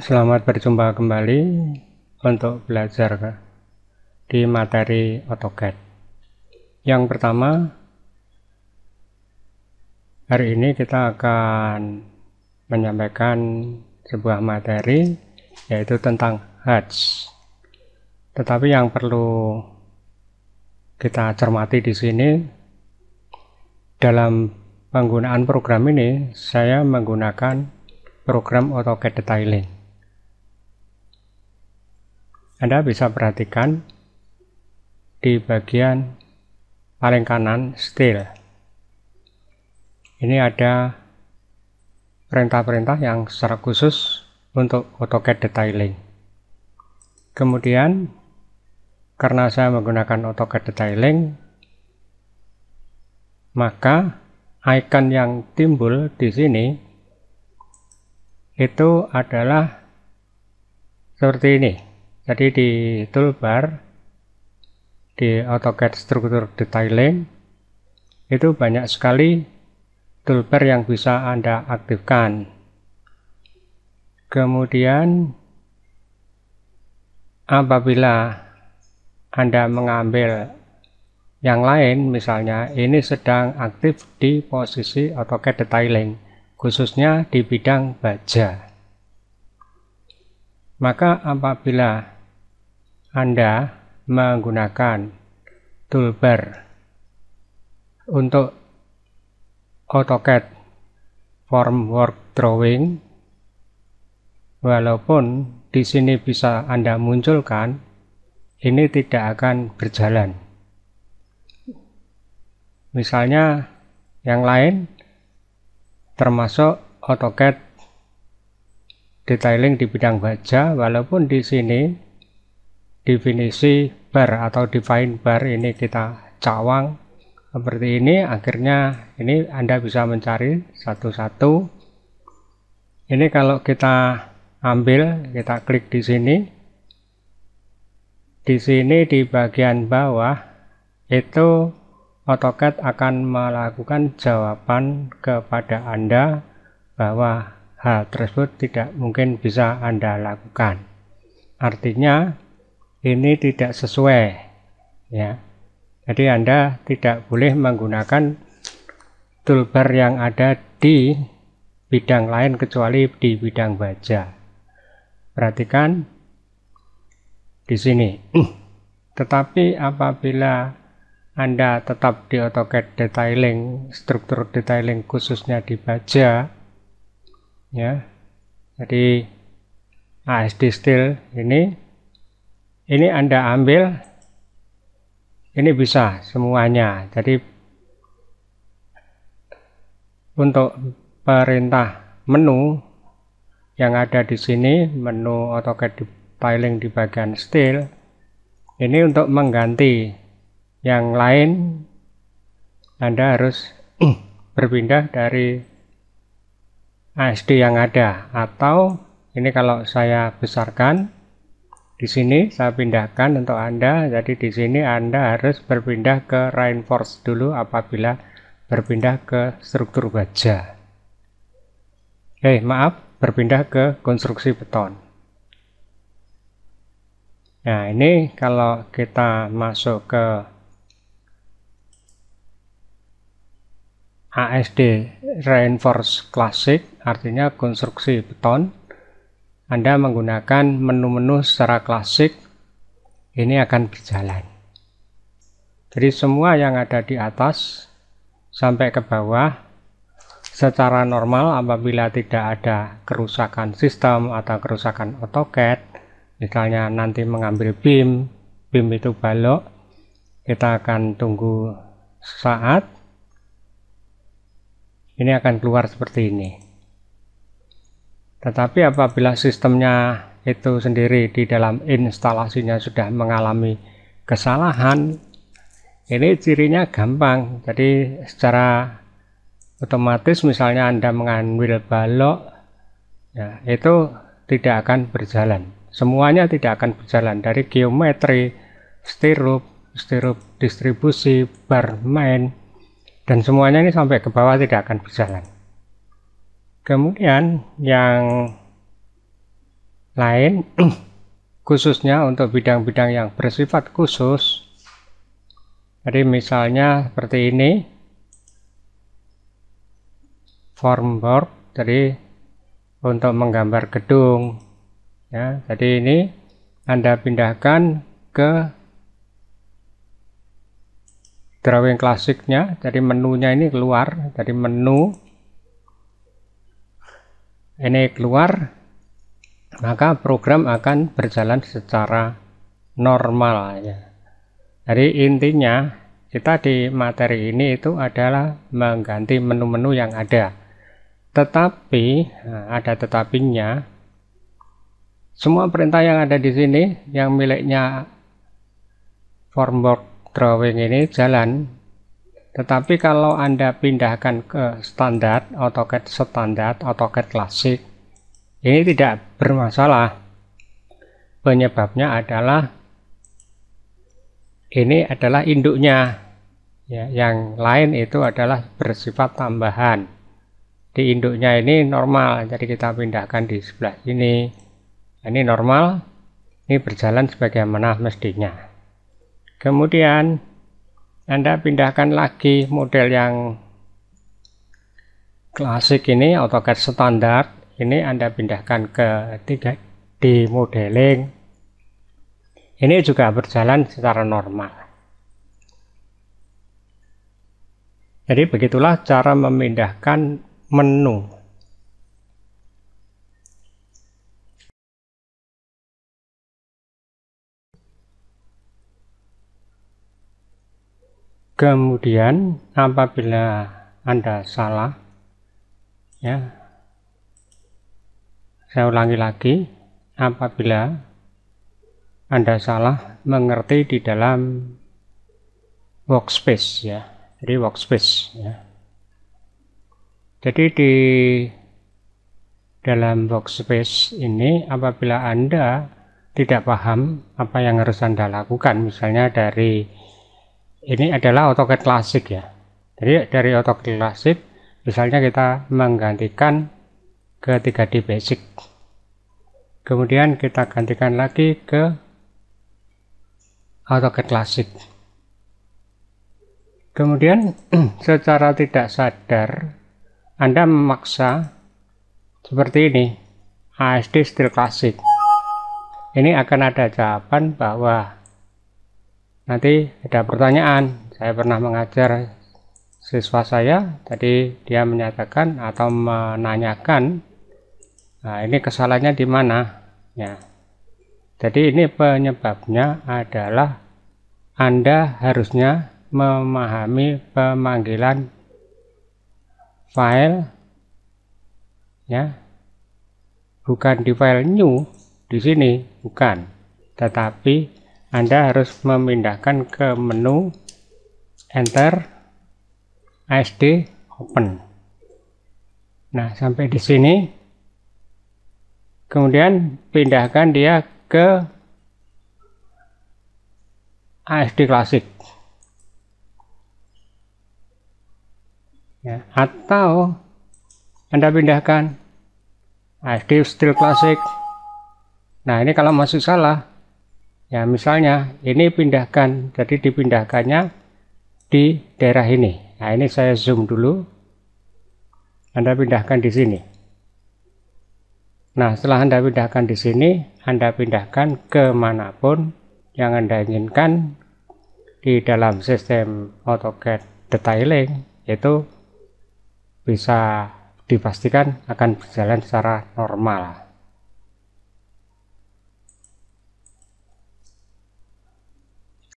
Selamat berjumpa kembali untuk belajar di materi AutoCAD. Yang pertama, hari ini kita akan menyampaikan sebuah materi yaitu tentang HUDs. Tetapi yang perlu kita cermati di sini, dalam penggunaan program ini saya menggunakan program AutoCAD Detailing. Anda bisa perhatikan di bagian paling kanan Style. Ini ada perintah-perintah yang secara khusus untuk AutoCAD Detailing. Kemudian, karena saya menggunakan AutoCAD Detailing, maka icon yang timbul di sini itu adalah seperti ini. Jadi di toolbar di AutoCAD Struktur Detailing itu banyak sekali toolbar yang bisa Anda aktifkan. Kemudian apabila Anda mengambil yang lain, misalnya ini sedang aktif di posisi AutoCAD Detailing, khususnya di bidang baja. Maka apabila Anda menggunakan toolbar untuk AutoCAD Formwork Drawing, walaupun di sini bisa Anda munculkan, ini tidak akan berjalan. Misalnya yang lain termasuk AutoCAD Detailing di bidang baja, walaupun di sini definisi bar atau define bar ini kita cawang seperti ini, akhirnya ini Anda bisa mencari satu-satu. Ini kalau kita ambil, kita klik di sini. Di sini di bagian bawah itu AutoCAD akan melakukan jawaban kepada Anda bahwa hal tersebut tidak mungkin bisa Anda lakukan. Artinya ini tidak sesuai, ya. Jadi Anda tidak boleh menggunakan toolbar yang ada di bidang lain kecuali di bidang baja. Perhatikan di sini. Tetapi apabila Anda tetap di AutoCAD Detailing, struktur detailing khususnya di baja, ya. Jadi ASD Style ini Anda ambil, ini bisa semuanya. Jadi untuk perintah menu yang ada di sini, menu AutoCAD Detailing di bagian Style, ini untuk mengganti yang lain Anda harus berpindah dari ASD yang ada, atau ini kalau saya besarkan, di sini saya pindahkan untuk Anda. Jadi di sini Anda harus berpindah ke Reinforce dulu apabila berpindah ke struktur baja. Maaf, berpindah ke konstruksi beton. Nah, ini kalau kita masuk ke ASD Reinforce Classic, artinya konstruksi beton, Anda menggunakan menu-menu secara klasik, ini akan berjalan. Jadi semua yang ada di atas sampai ke bawah secara normal, apabila tidak ada kerusakan sistem atau kerusakan AutoCAD, misalnya nanti mengambil BIM itu balok, kita akan tunggu sesaat, ini akan keluar seperti ini. Tetapi apabila sistemnya itu sendiri di dalam instalasinya sudah mengalami kesalahan, ini cirinya gampang. Jadi secara otomatis misalnya Anda mengambil balok, ya, itu tidak akan berjalan. Semuanya tidak akan berjalan, dari geometri, stirrup distribusi, bar main, dan semuanya ini sampai ke bawah tidak akan berjalan. Kemudian yang lain, khususnya untuk bidang-bidang yang bersifat khusus. Jadi misalnya seperti ini, formwork, jadi untuk menggambar gedung, ya. Jadi ini Anda pindahkan ke drawing klasiknya, jadi menunya ini keluar, jadi menu ini keluar, maka program akan berjalan secara normal, ya. Jadi intinya kita di materi ini itu adalah mengganti menu-menu yang ada. Tetapi ada tetapinya. Semua perintah yang ada di sini yang miliknya formwork drawing ini jalan. Tetapi kalau Anda pindahkan ke standar, AutoCAD klasik, ini tidak bermasalah. Penyebabnya adalah ini adalah induknya, ya, yang lain itu adalah bersifat tambahan. Di induknya ini normal, jadi kita pindahkan di sebelah sini. Ini normal, ini berjalan sebagaimana mestinya. Kemudian Anda pindahkan lagi model yang klasik ini, AutoCAD standar. Ini Anda pindahkan ke 3D modeling. Ini juga berjalan secara normal. Jadi begitulah cara memindahkan menu. Kemudian apabila Anda salah, ya, saya ulangi lagi, apabila Anda salah mengerti di dalam workspace, ya. Jadi workspace, ya. Jadi di dalam workspace ini apabila Anda tidak paham apa yang harus Anda lakukan, misalnya dari ini adalah AutoCAD klasik, ya. Jadi dari AutoCAD klasik misalnya kita menggantikan ke 3D basic. Kemudian kita gantikan lagi ke AutoCAD klasik. Kemudian secara tidak sadar Anda memaksa seperti ini, ASD Steel Classic. Ini akan ada jawaban bahwa nanti ada pertanyaan. Saya pernah mengajar siswa saya, tadi dia menyatakan atau menanyakan, nah ini kesalahannya di mana, ya. Jadi ini penyebabnya adalah Anda harusnya memahami pemanggilan file, ya, bukan di file new di sini, bukan, tetapi Anda harus memindahkan ke menu enter ASD open. Nah, sampai di sini, kemudian pindahkan dia ke ASD klasik, ya, atau Anda pindahkan ASD Steel Classic. Nah, ini kalau masih salah, ya, misalnya ini pindahkan, jadi dipindahkannya di daerah ini. Nah, ini saya zoom dulu, Anda pindahkan di sini. Nah, setelah Anda pindahkan di sini, Anda pindahkan ke manapun yang Anda inginkan di dalam sistem AutoCAD detailing, itu bisa dipastikan akan berjalan secara normal.